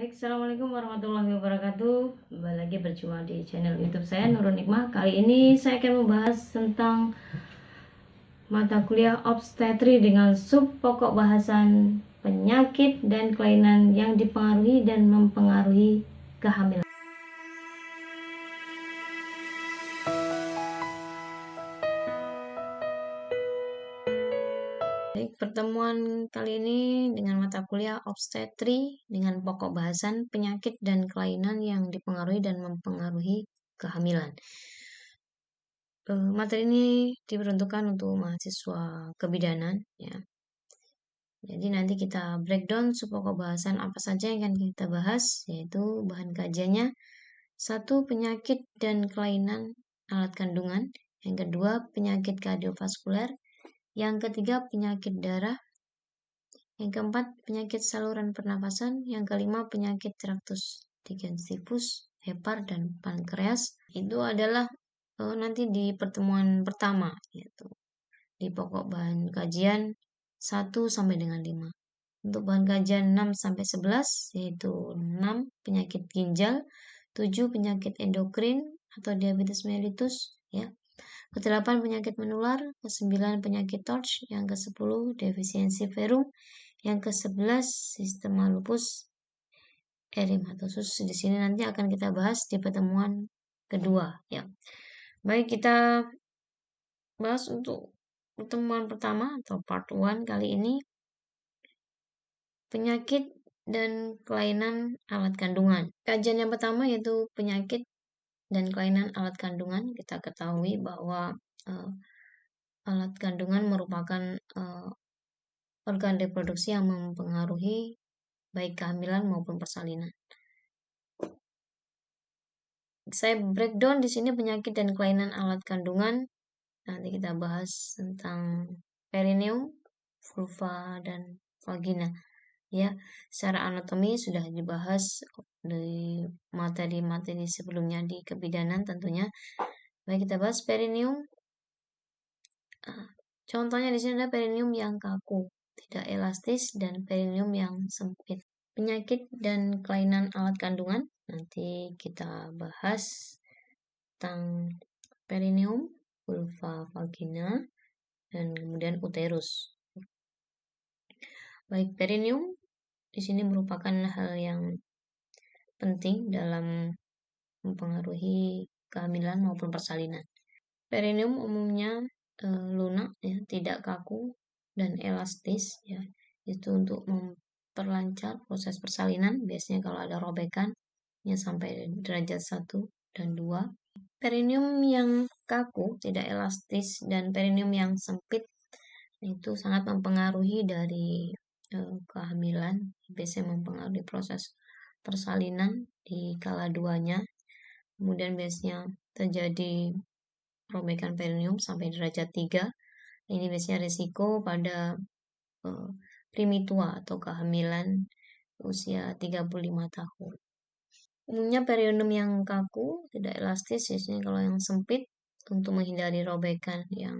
Baik, assalamualaikum warahmatullahi wabarakatuh. Kembali lagi berjumpa di channel YouTube saya Nurul Nikmah. Kali ini saya akan membahas tentang mata kuliah obstetri dengan sub pokok bahasan penyakit dan kelainan yang dipengaruhi dan mempengaruhi kehamilan. Baik, pertemuan kali ini dengan mata kuliah obstetri dengan pokok bahasan penyakit dan kelainan yang dipengaruhi dan mempengaruhi kehamilan. Materi ini diperuntukkan untuk mahasiswa kebidanan, ya. Jadi nanti kita breakdown pokok bahasan apa saja yang akan kita bahas, yaitu bahan kajiannya: 1. Penyakit dan kelainan alat kandungan. Yang kedua, penyakit kardiovaskuler. Yang ketiga, penyakit darah. Yang keempat, penyakit saluran pernafasan. Yang kelima, penyakit traktus digestifus, hepar, dan pankreas. Itu adalah nanti di pertemuan pertama, yaitu di pokok bahan kajian 1 sampai dengan 5. Untuk bahan kajian 6 sampai 11, yaitu 6 penyakit ginjal, 7 penyakit endokrin atau diabetes mellitus, ya. Ke-8 penyakit menular, ke-9 penyakit TORCH, yang ke-10 defisiensi ferrum, yang ke-11 sistema lupus erythematosus. Di sini nanti akan kita bahas di pertemuan kedua, ya. Baik, kita bahas untuk pertemuan pertama atau part 1 kali ini, penyakit dan kelainan alat kandungan. Kajian yang pertama yaitu penyakit dan kelainan alat kandungan. Kita ketahui bahwa alat kandungan merupakan organ reproduksi yang mempengaruhi baik kehamilan maupun persalinan. Saya breakdown di sini penyakit dan kelainan alat kandungan. Nanti kita bahas tentang perineum, vulva, dan vagina. Ya, secara anatomi sudah dibahas di materi-materi sebelumnya di kebidanan tentunya. Baik, kita bahas perineum. Contohnya di sini ada perineum yang kaku, tidak elastis, dan perineum yang sempit. Penyakit dan kelainan alat kandungan, nanti kita bahas tentang perineum, vulva, vagina, dan kemudian uterus. Baik, perineum di sini merupakan hal yang penting dalam mempengaruhi kehamilan maupun persalinan. Perineum umumnya lunak, ya, tidak kaku dan elastis, ya. Itu untuk memperlancar proses persalinan. Biasanya kalau ada robekan ya sampai derajat 1 dan 2. Perineum yang kaku, tidak elastis, dan perineum yang sempit itu sangat mempengaruhi dari kehamilan. Biasanya mempengaruhi proses persalinan di kala 2-nya. Kemudian biasanya terjadi robekan perineum sampai derajat 3. Ini biasanya risiko pada primitua atau kehamilan usia 35 tahun. Umumnya perineum yang kaku, tidak elastis, biasanya kalau yang sempit, untuk menghindari robekan yang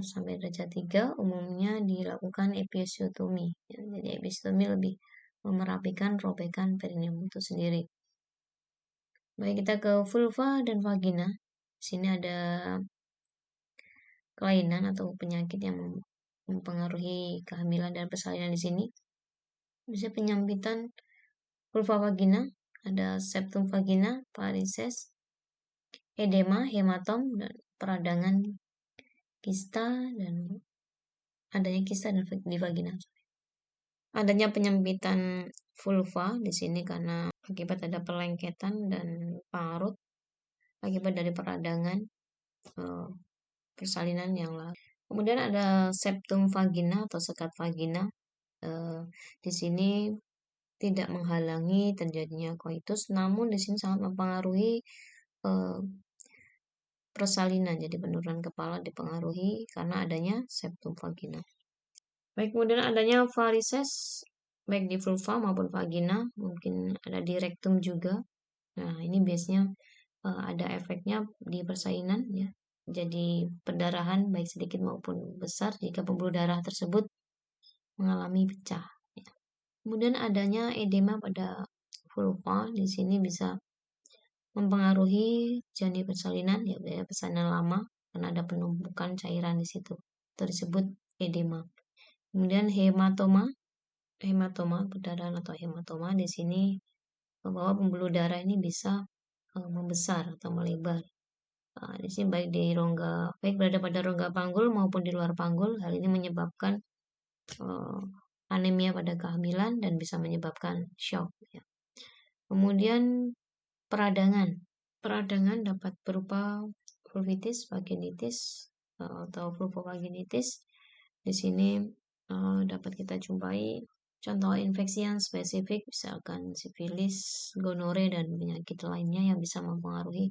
sampai derajat 3, umumnya dilakukan episiotomi. Ya, jadi episiotomi lebih merapikan robekan perineum itu sendiri. Baik, kita ke vulva dan vagina. Di sini ada kelainan atau penyakit yang mempengaruhi kehamilan dan persalinan di sini. Bisa penyampitan vulva vagina, ada septum vagina, varises, edema, hematom, dan peradangan kista, dan adanya kista di vagina. Adanya penyempitan vulva di sini karena akibat ada perlengketan dan parut akibat dari peradangan persalinan yang lalu. Kemudian ada septum vagina atau sekat vagina. Di sini tidak menghalangi terjadinya koitus, namun di sini sangat mempengaruhi persalinan. Jadi penurunan kepala dipengaruhi karena adanya septum vagina. Baik, kemudian adanya varises baik di vulva maupun vagina, mungkin ada di rektum juga. Nah, ini biasanya ada efeknya di persalinan, ya. Jadi perdarahan baik sedikit maupun besar jika pembuluh darah tersebut mengalami pecah, ya. Kemudian adanya edema pada vulva di sini bisa mempengaruhi janin persalinan, ya persalinan lama karena ada penumpukan cairan di situ. Itu disebut edema. Kemudian hematoma, perdarahan atau hematoma di sini bahwa pembuluh darah ini bisa membesar atau melebar. Di sini baik berada pada rongga panggul maupun di luar panggul. Hal ini menyebabkan anemia pada kehamilan dan bisa menyebabkan shock. Ya. Kemudian peradangan. Peradangan dapat berupa vulvitis, vaginitis, atau vulvovaginitis. Di sini dapat kita jumpai contoh infeksi yang spesifik, misalkan sifilis, gonore, dan penyakit lainnya yang bisa mempengaruhi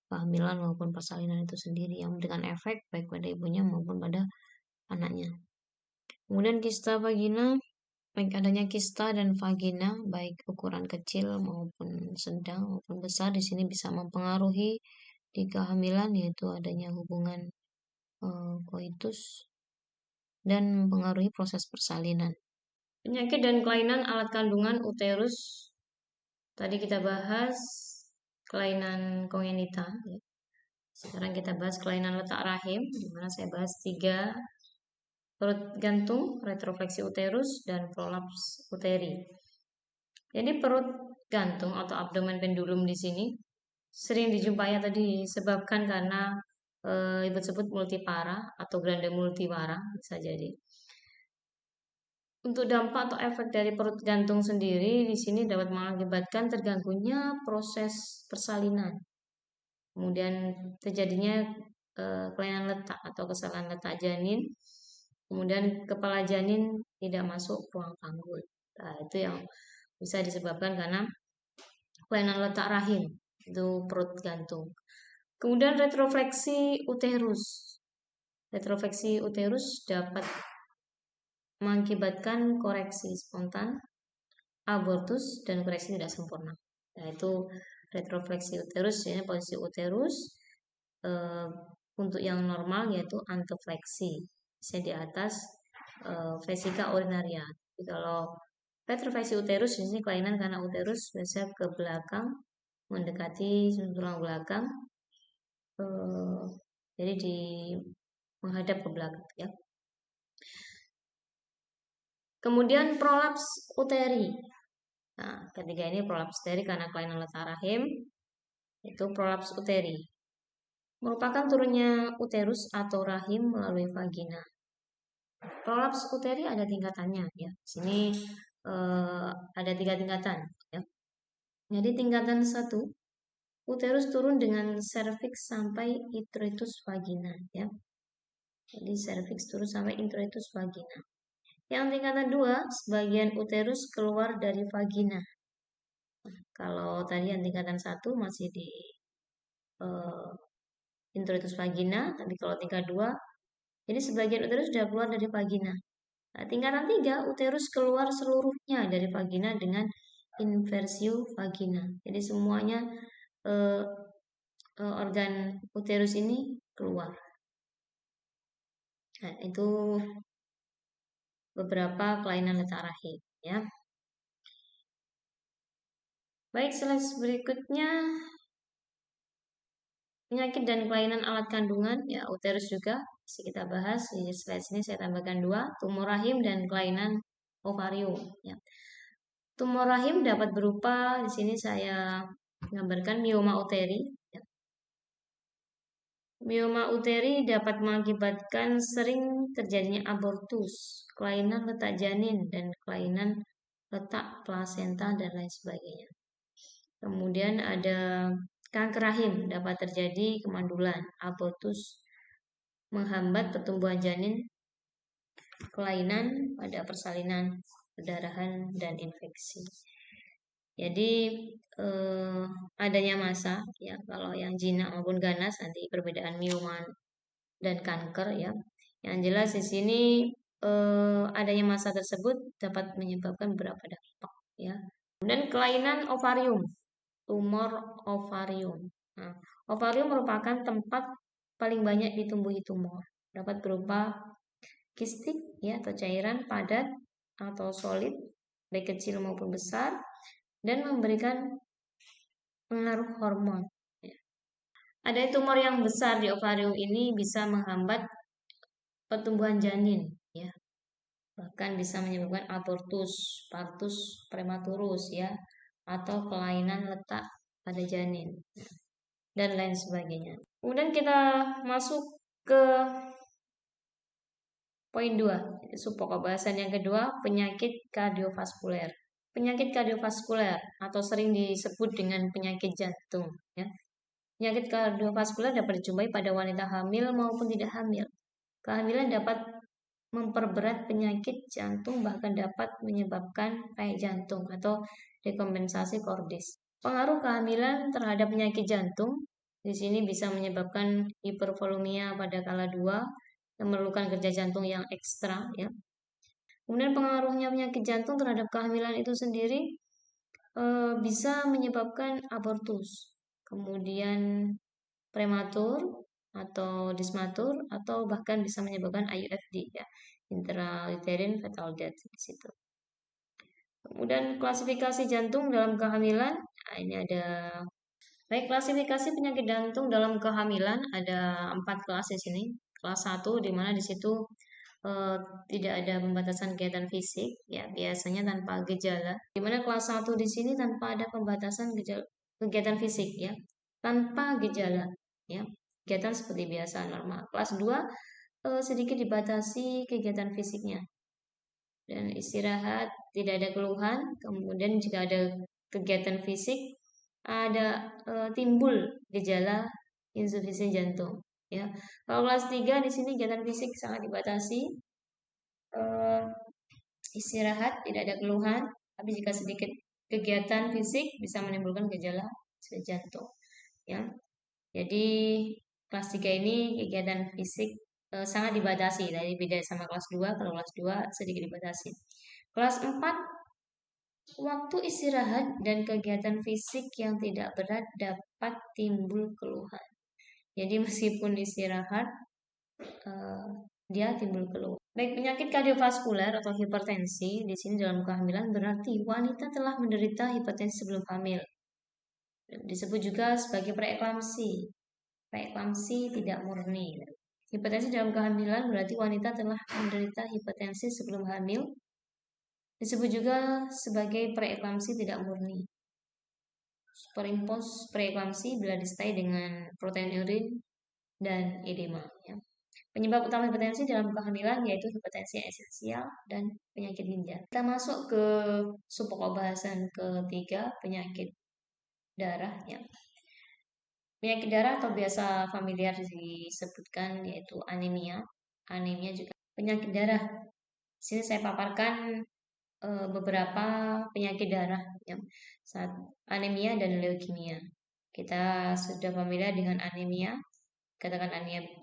kehamilan maupun persalinan itu sendiri, yang dengan efek baik pada ibunya maupun pada anaknya. Kemudian kista vagina, baik adanya kista dan vagina, baik ukuran kecil maupun sedang maupun besar, di sini bisa mempengaruhi di kehamilan, yaitu adanya hubungan koitus dan mempengaruhi proses persalinan. Penyakit dan kelainan alat kandungan uterus. Tadi kita bahas kelainan kongenita. Ya. Sekarang kita bahas kelainan letak rahim, di mana saya bahas 3: perut gantung, retrofleksi uterus, dan prolaps uteri. Jadi perut gantung atau abdomen pendulum di sini sering dijumpai atau disebabkan karena ibu sebut multipara atau grande multipara bisa jadi. Untuk dampak atau efek dari perut gantung sendiri di sini dapat mengakibatkan terganggunya proses persalinan. Kemudian terjadinya kelainan letak atau kesalahan letak janin. Kemudian kepala janin tidak masuk ruang panggul. Nah, itu yang bisa disebabkan karena kelainan letak rahim, itu perut gantung. Kemudian retrofleksi uterus. Retrofleksi uterus dapat mengakibatkan koreksi spontan, abortus, dan koreksi tidak sempurna. Nah, itu retrofleksi uterus, ya, posisi uterus untuk yang normal yaitu antofleksi, bisa di atas vesika urinaria. Jadi kalau retrofleksi uterus ini kelainan karena uterus biasa ke belakang mendekati tulang belakang, jadi menghadap ke belakang, ya. Kemudian prolaps uteri. Nah, ketiga ini prolaps uteri karena kelainan letak rahim, itu prolaps uteri. Merupakan turunnya uterus atau rahim melalui vagina. Prolaps uteri ada tingkatannya, ya. Sini ada 3 tingkatan, ya. Jadi tingkatan 1, uterus turun dengan serviks sampai introitus vagina, ya. Jadi serviks turun sampai introitus vagina. Yang tingkatan 2, sebagian uterus keluar dari vagina. Kalau tadi yang tingkatan 1 masih di introitus vagina, tapi kalau tingkat 2, jadi sebagian uterus sudah keluar dari vagina. Nah, tingkatan 3, uterus keluar seluruhnya dari vagina dengan inversio vagina. Jadi semuanya organ uterus ini keluar. Nah, itu beberapa kelainan letak rahim, ya. Baik, slide berikutnya penyakit dan kelainan alat kandungan, ya, uterus juga bisa kita bahas. Di slide ini saya tambahkan 2, tumor rahim dan kelainan ovarium, ya. Tumor rahim dapat berupa, di sini saya menggambarkan mioma uteri, ya. Mioma uteri dapat mengakibatkan sering terjadinya abortus, kelainan letak janin, dan kelainan letak plasenta dan lain sebagainya. Kemudian ada kanker rahim, dapat terjadi kemandulan, abortus, menghambat pertumbuhan janin, kelainan pada persalinan, perdarahan, dan infeksi. Jadi adanya massa, ya, kalau yang jinak maupun ganas nanti perbedaan mioma dan kanker, ya. Yang jelas di sini adanya massa tersebut dapat menyebabkan beberapa dampak, ya. Kemudian kelainan ovarium, tumor ovarium. Nah, ovarium merupakan tempat paling banyak ditumbuhi tumor. Dapat berupa kistik, ya, atau cairan padat atau solid baik kecil maupun besar, dan memberikan pengaruh hormon. Ya. Ada tumor yang besar di ovarium ini bisa menghambat pertumbuhan janin, ya. Bahkan bisa menyebabkan abortus, partus prematurus, ya, atau kelainan letak pada janin dan lain sebagainya. Kemudian kita masuk ke poin 2, subpokok bahasan yang kedua, penyakit kardiovaskuler. Penyakit kardiovaskuler atau sering disebut dengan penyakit jantung, ya. Penyakit kardiovaskuler dapat dijumpai pada wanita hamil maupun tidak hamil. Kehamilan dapat memperberat penyakit jantung, bahkan dapat menyebabkan kayak jantung atau dekompensasi kordis. Pengaruh kehamilan terhadap penyakit jantung di sini bisa menyebabkan hipervolumia pada kala 2 yang memerlukan kerja jantung yang ekstra, ya. Kemudian pengaruhnya penyakit jantung terhadap kehamilan itu sendiri bisa menyebabkan abortus, kemudian prematur atau dismatur, atau bahkan bisa menyebabkan IUFD, ya, intrauterine fetal death di situ. Kemudian klasifikasi jantung dalam kehamilan, nah ini ada baik klasifikasi penyakit jantung dalam kehamilan ada 4 kelas di sini. Kelas 1 di mana di situ eh, tidak ada pembatasan kegiatan fisik, ya, biasanya tanpa gejala. Di mana kelas 1 di sini tanpa ada pembatasan kegiatan fisik, ya, tanpa gejala, ya, kegiatan seperti biasa normal. Kelas 2 sedikit dibatasi kegiatan fisiknya dan istirahat, tidak ada keluhan. Kemudian jika ada kegiatan fisik, ada timbul gejala insufisien jantung, ya. Kalau kelas 3 di sini kegiatan fisik sangat dibatasi, eh, istirahat, tidak ada keluhan, tapi jika sedikit kegiatan fisik bisa menimbulkan gejala insufisien jantung, ya. Jadi kelas 3 ini kegiatan fisik sangat dibatasi, dari beda sama kelas 2. Kalau kelas 2 sedikit dibatasi. Kelas 4, waktu istirahat dan kegiatan fisik yang tidak berat dapat timbul keluhan. Jadi meskipun istirahat, dia timbul keluhan. Baik, penyakit kardiovaskuler atau hipertensi di sini dalam kehamilan berarti wanita telah menderita hipertensi sebelum hamil. Disebut juga sebagai preeklamsi. Preeklamsi tidak murni. Hipertensi dalam kehamilan berarti wanita telah menderita hipertensi sebelum hamil. Disebut juga sebagai preeklamsi tidak murni. Superimpos preeklamsi bila disertai dengan protein urin dan edema, ya. Penyebab utama hipertensi dalam kehamilan yaitu hipertensi yang esensial dan penyakit ginjal. Kita masuk ke subpokok bahasan ketiga, penyakit darah, ya. Penyakit darah atau biasa familiar disebutkan yaitu anemia. Anemia juga penyakit darah. Di sini saya paparkan beberapa penyakit darah, ya. Saat anemia dan leukemia. Kita sudah familiar dengan anemia. Katakan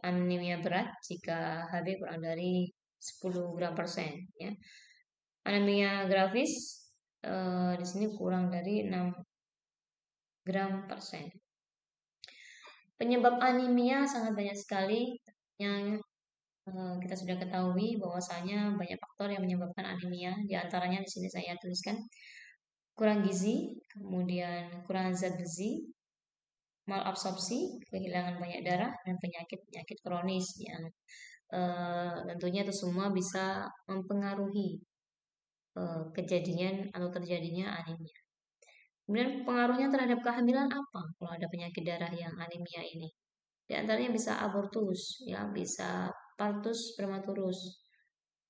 anemia berat jika HB kurang dari 10 gram persen, ya. Anemia gravis di sini kurang dari 6 gram persen. Penyebab anemia sangat banyak sekali yang kita sudah ketahui bahwasanya banyak faktor yang menyebabkan anemia. Di antaranya di sini saya tuliskan kurang gizi, kemudian kurang zat besi, malabsorpsi, kehilangan banyak darah, dan penyakit-penyakit kronis yang tentunya itu semua bisa mempengaruhi kejadian atau terjadinya anemia. Kemudian pengaruhnya terhadap kehamilan apa kalau ada penyakit darah yang anemia ini? Di antaranya bisa abortus, ya, bisa partus prematurus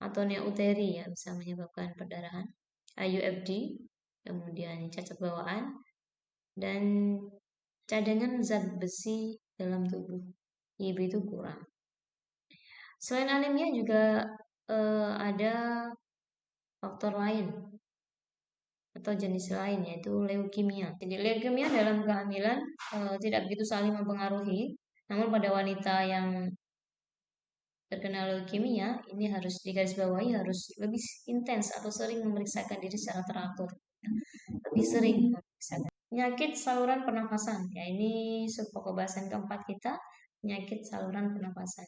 atau neuteri, ya, bisa menyebabkan perdarahan, IUFD, kemudian cacat bawaan, dan cadangan zat besi dalam tubuh, YB itu kurang. Selain anemia juga ada faktor lain atau jenis lain yaitu leukemia. Jadi leukemia dalam kehamilan tidak begitu saling mempengaruhi, namun pada wanita yang terkena leukemia ini harus digarisbawahi, harus lebih intens atau sering memeriksakan diri secara teratur, lebih sering memeriksakan. Penyakit saluran pernafasan, ya, ini subpokok bahasan keempat kita, penyakit saluran pernafasan.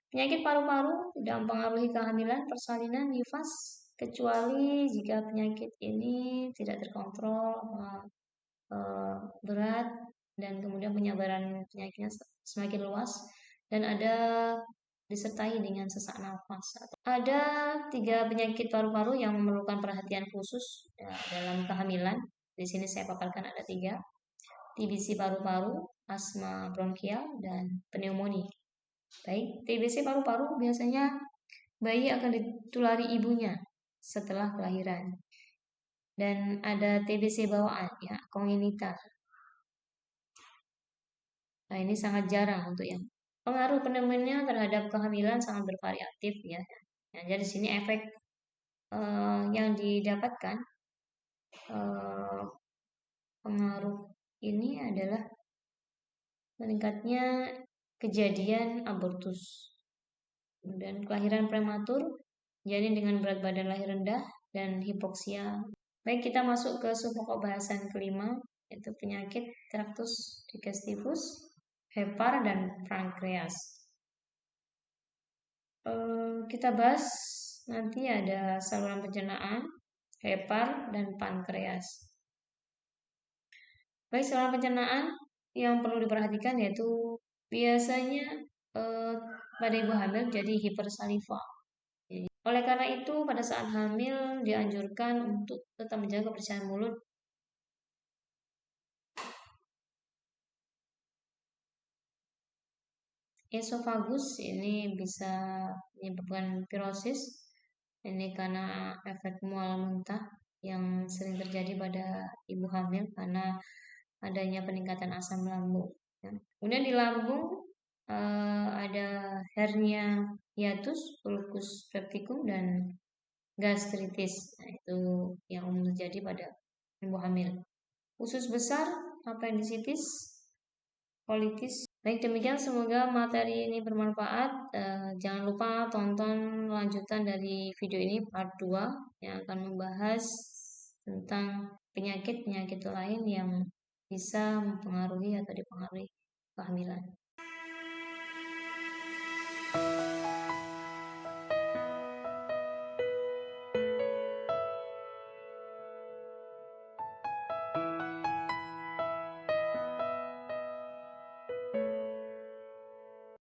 Penyakit paru-paru tidak mempengaruhi kehamilan, persalinan, nifas, kecuali jika penyakit ini tidak terkontrol, eh, berat, dan kemudian penyebaran penyakitnya semakin luas, dan ada disertai dengan sesak nafas. Ada 3 penyakit paru-paru yang memerlukan perhatian khusus ya, dalam kehamilan. Di sini saya paparkan ada 3, TBC paru-paru, asma bronkial, dan pneumonia. Baik, TBC paru-paru biasanya bayi akan ditulari ibunya setelah kelahiran. Dan ada TBC bawaan, ya, kongenital. Nah, ini sangat jarang untuk yang pengaruh pneumonia terhadap kehamilan sangat bervariatif ya. Ya, jadi di sini efek yang didapatkan eh, pengaruh ini adalah meningkatnya kejadian abortus dan kelahiran prematur, jadi dengan berat badan lahir rendah dan hipoksia. Baik, kita masuk ke subpokok bahasan kelima, yaitu penyakit traktus digestivus, hepar, dan pankreas. Kita bahas nanti ada saluran pencernaan, hepar, dan pankreas. Baik, saluran pencernaan yang perlu diperhatikan yaitu biasanya eh, pada ibu hamil jadi hipersaliva. Oleh karena itu, pada saat hamil dianjurkan untuk tetap menjaga kebersihan mulut. Esofagus ini bisa menyebabkan pirosis. Ini karena efek mual muntah yang sering terjadi pada ibu hamil karena adanya peningkatan asam lambung. Ya. Kemudian di lambung ada hernia hiatus, ulcus pepticum, dan gastritis. Nah, itu yang umum terjadi pada ibu hamil. Usus besar, apendisitis, kolitis. Baik, demikian semoga materi ini bermanfaat. Jangan lupa tonton lanjutan dari video ini part 2 yang akan membahas tentang penyakit-penyakit lain yang bisa mempengaruhi atau dipengaruhi kehamilan.